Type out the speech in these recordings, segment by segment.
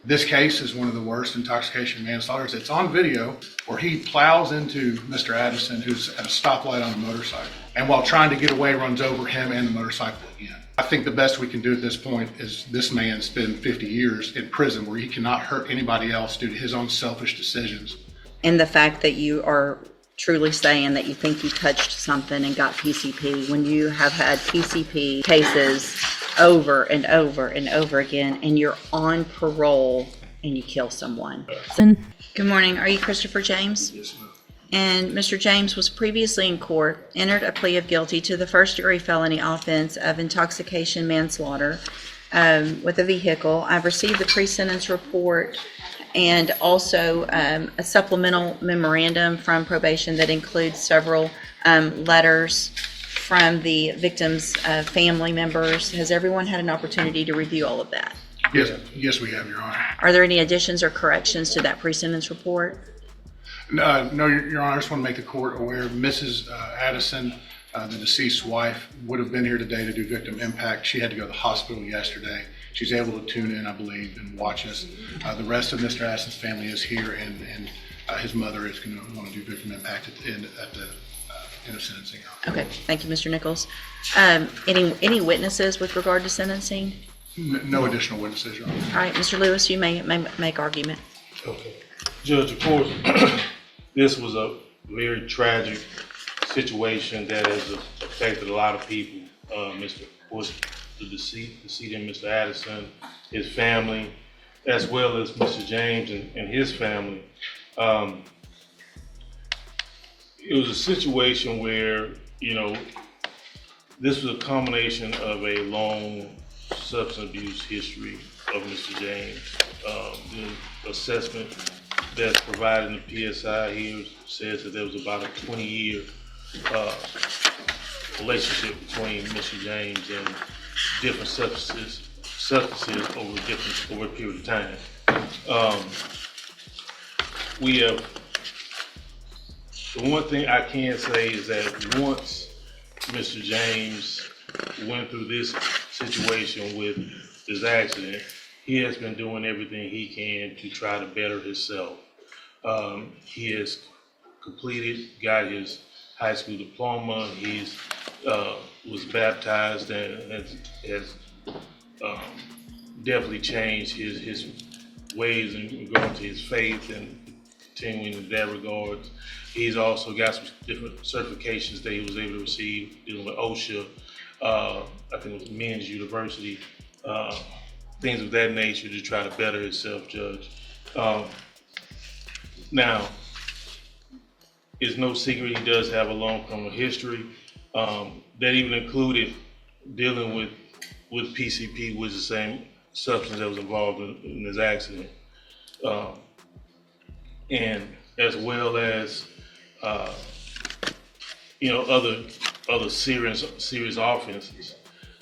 This case is one of the worst intoxication manslaughters. It's on video where he plows into Mr. Addison, who's at a stoplight on a motorcycle, and while trying to get away, runs over him and the motorcycle again. I think the best we can do at this point is this man spent 50 years in prison where he cannot hurt anybody else due to his own selfish decisions. And the fact that you are truly saying that you think you touched something and got PCP when you have had PCP cases over and over and over again, and you're on parole and you kill someone. Good morning. Are you Christopher James? Yes, ma'am. And Mr. James was previously in court, entered a plea of guilty to the first-degree felony offense of intoxication manslaughter with a vehicle. I've received the pre-sentence report and also a supplemental memorandum from probation that includes several letters from the victim's family members. Has everyone had an opportunity to review all of that? Yes, we have, Your Honor. Are there any additions or corrections to that pre-sentence report? No, Your Honor, I just want to make the court aware Mrs. Addison, the deceased's wife, would have been here today to do victim impact. She had to go to the hospital yesterday. She's able to tune in, I believe, and watch us. The rest of Mr. Addison's family is here, and his mother is going to want to do victim impact at the end of sentencing. Okay, thank you, Mr. Nichols. Any witnesses with regard to sentencing? No additional witnesses, Your Honor. All right, Mr. Lewis, you may make argument. Okay. Judge, of course, this was a very tragic situation that has affected a lot of people. Of course, the decedent, Mr. Addison, his family, as well as Mr. James and his family. It was a situation where, this was a combination of a long substance abuse history of Mr. James. The assessment that's provided in the PSI here says that there was about a 20-year relationship between Mr. James and different substances over a period of time. The one thing I can say is that once Mr. James went through this situation with this accident, he has been doing everything he can to try to better himself. He has got his high school diploma. He's was baptized and has definitely changed his ways in going to his faith and continuing in that regard. He's also got some different certifications that he was able to receive dealing with OSHA, I think it was Men's University, things of that nature to try to better himself, Judge. Now, it's no secret he does have a long criminal history that even included dealing with PCP, which is the same substance that was involved in this accident, and as well as other serious offenses.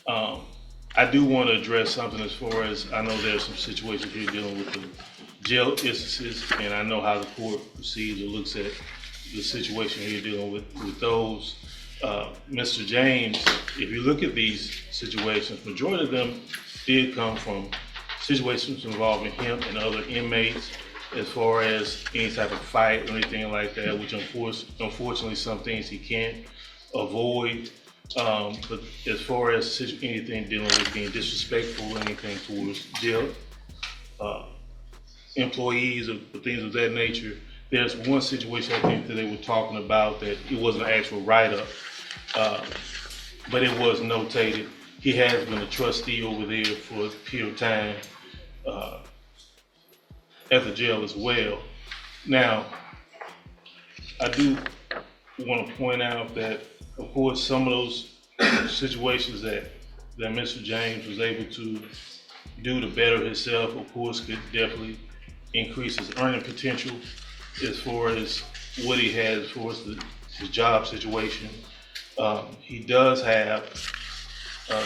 I do want to address something as far as I know there's some situations here dealing with the jail instances, and I know how the court proceeds or looks at the situation here dealing with those. Mr. James, if you look at these situations, majority of them did come from situations involving him and other inmates, as far as any type of fight or anything like that, which unfortunately some things he can't avoid. But as far as anything dealing with being disrespectful or anything towards jail employees or things of that nature, there's one situation I think that they were talking about that it wasn't an actual write-up, but it was notated. He has been a trustee over there for a period of time at the jail as well. Now, I do want to point out that, of course, some of those situations that Mr. James was able to do to better himself, of course, could definitely increase his earning potential as far as what he has as far as his job situation. He does have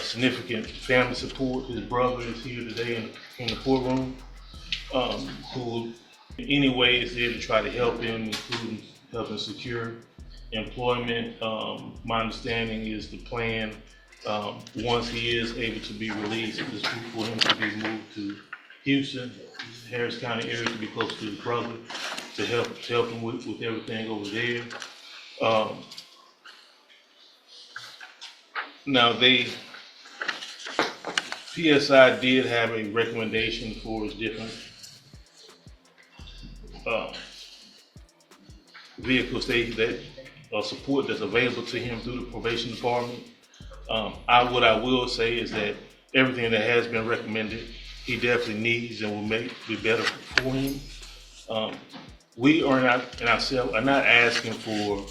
significant family support. His brother is here today in the courtroom, who in any way is there to try to help him, including helping secure employment. My understanding is the plan, once he is able to be released, is for him to be moved to Houston, Harris County area to be close to his brother to help him with everything over there. Now PSI did have a recommendation for his different vehicles that support that's available to him through the probation department. What I will say is that everything that has been recommended, he definitely needs and will be better for him. We are not, and ourselves are not asking for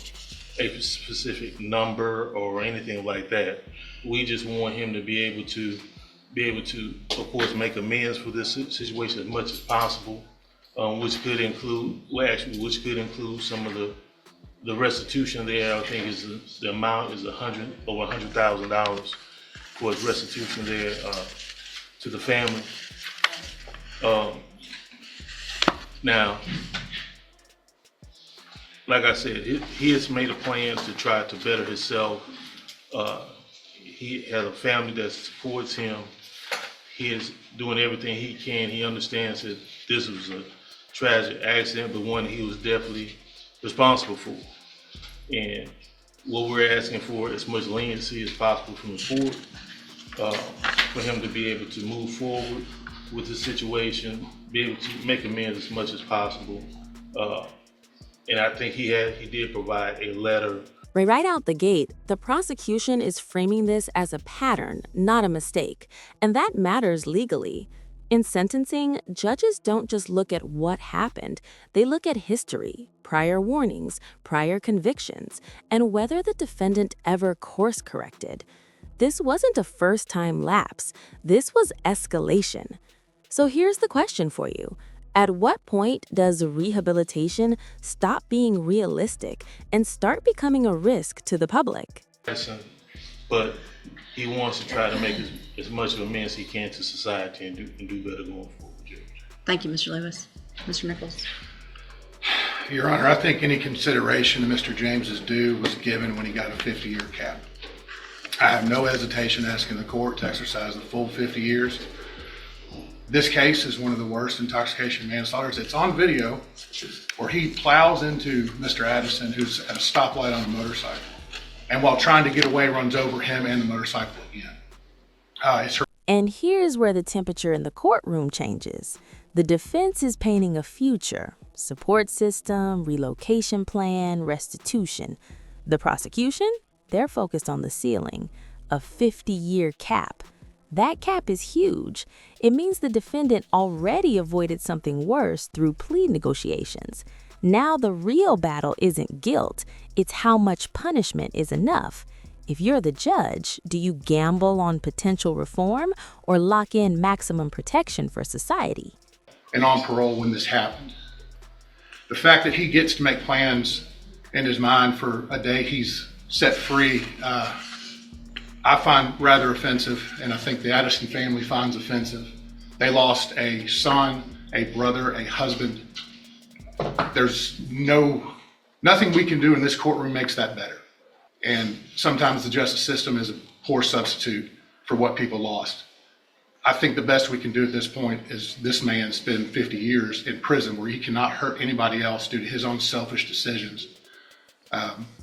a specific number or anything like that. We just want him to be able to, of course, make amends for this situation as much as possible, which could include some of the restitution there. I think the amount is over $100,000 for his restitution there to the family. Now, like I said, he has made a plan to try to better himself. He has a family that supports him. He is doing everything he can. He understands that this was a tragic accident, but one he was definitely responsible for. And what we're asking for is as much leniency as possible from the court, for him to be able to move forward with the situation, be able to make amends as much as possible. And I think he did provide a letter. Right out the gate, the prosecution is framing this as a pattern, not a mistake, and that matters legally. In sentencing, judges don't just look at what happened, they look at history, prior warnings, prior convictions, and whether the defendant ever course-corrected. This wasn't a first-time lapse, this was escalation. So here's the question for you. At what point does rehabilitation stop being realistic and start becoming a risk to the public? But he wants to try to make as much of amends as he can to society and do better going forward, Judge. Thank you, Mr. Lewis. Mr. Nichols. Your Honor, I think any consideration to Mr. James's due was given when he got a 50-year cap. I have no hesitation asking the court to exercise the full 50 years. This case is one of the worst intoxication manslaughters. It's on video where he plows into Mr. Addison, who's at a stoplight on a motorcycle, and while trying to get away, runs over him and the motorcycle again. And here's where the temperature in the courtroom changes. The defense is painting a future: support system, relocation plan, restitution. The prosecution? They're focused on the ceiling, a 50-year cap. That cap is huge. It means the defendant already avoided something worse through plea negotiations. Now the real battle isn't guilt, it's how much punishment is enough. If you're the judge, do you gamble on potential reform or lock in maximum protection for society? And on parole when this happened. The fact that he gets to make plans in his mind for a day he's set free, I find rather offensive, and I think the Addison family finds offensive. They lost a son, a brother, a husband. There's nothing we can do in this courtroom makes that better. And sometimes the justice system is a poor substitute for what people lost. I think the best we can do at this point is this man spend 50 years in prison where he cannot hurt anybody else due to his own selfish decisions,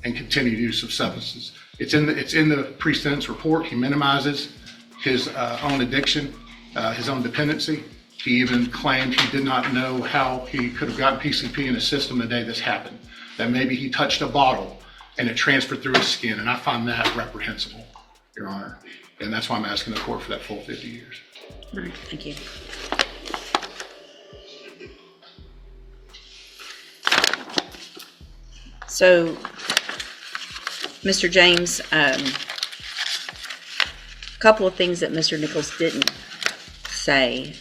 and continued use of substances. It's in the pre-sentence report. He minimizes his own addiction, his own dependency. He even claimed he did not know how he could have gotten PCP in his system the day this happened, that maybe he touched a bottle and it transferred through his skin, and I find that reprehensible, Your Honor. And that's why I'm asking the court for that full 50 years. All right, thank you. So, Mr. James, a couple of things that Mr. Nichols didn't say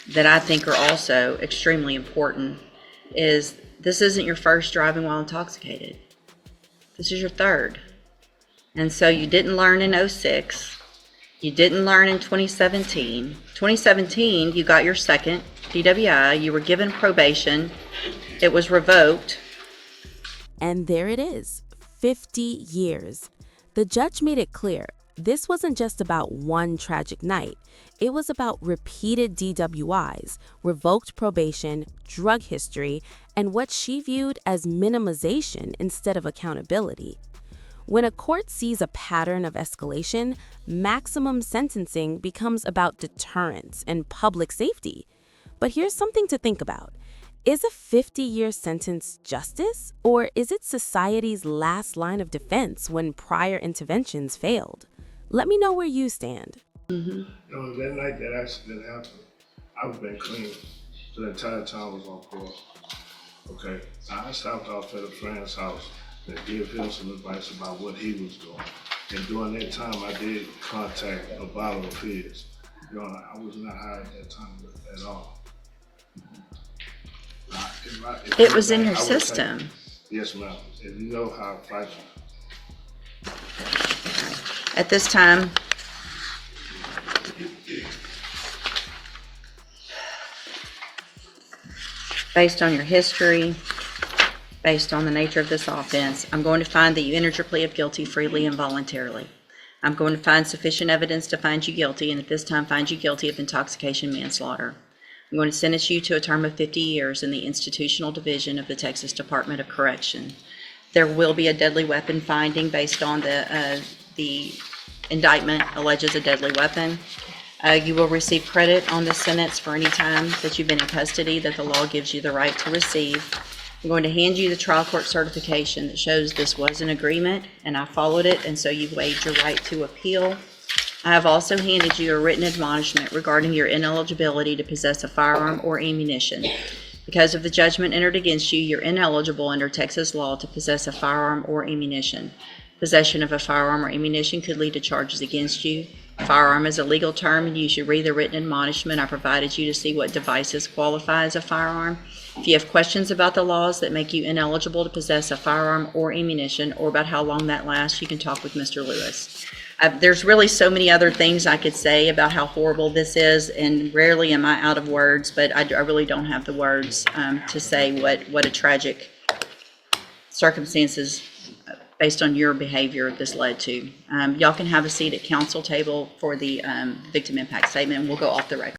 that I think are also extremely important is this isn't your first driving while intoxicated. This is your third. And so you didn't learn in 2006. You didn't learn in 2017. 2017, you got your second DWI. You were given probation. It was revoked. And there it is, 50 years. The judge made it clear this wasn't just about one tragic night. It was about repeated DWIs, revoked probation, drug history, and what she viewed as minimization instead of accountability. When a court sees a pattern of escalation, maximum sentencing becomes about deterrence and public safety. But here's something to think about. Is a 50-year sentence justice, or is it society's last line of defense when prior interventions failed? Let me know where you stand. You know, that night that accident happened, I've been clean the entire time I was on parole. Okay, I stopped off at a friend's house and gave him some advice about what he was doing. And during that time, I did contact a bottle of his. You know, I was not high at that time at all. It was in your system. Yes, ma'am. And you know how I fight. At this time, based on your history, based on the nature of this offense, I'm going to find that you entered your plea of guilty freely and voluntarily. I'm going to find sufficient evidence to find you guilty, and at this time find you guilty of intoxication manslaughter. I'm going to sentence you to a term of 50 years in the institutional division of the Texas Department of Correction. There will be a deadly weapon finding based on the indictment alleges a deadly weapon. You will receive credit on this sentence for any time that you've been in custody that the law gives you the right to receive. I'm going to hand you the trial court certification that shows this was an agreement and I followed it, and so you've waived your right to appeal. I have also handed you a written admonishment regarding your ineligibility to possess a firearm or ammunition. Because of the judgment entered against you, you're ineligible under Texas law to possess a firearm or ammunition. Possession of a firearm or ammunition could lead to charges against you. Firearm is a legal term, and you should read the written admonishment I provided you to see what devices qualify as a firearm. If you have questions about the laws that make you ineligible to possess a firearm or ammunition, or about how long that lasts, you can talk with Mr. Lewis. There's really so many other things I could say about how horrible this is, and rarely am I out of words, but I really don't have the words to say what a tragic circumstances based on your behavior this led to. Y'all can have a seat at council table for the victim impact statement, and we'll go off the record.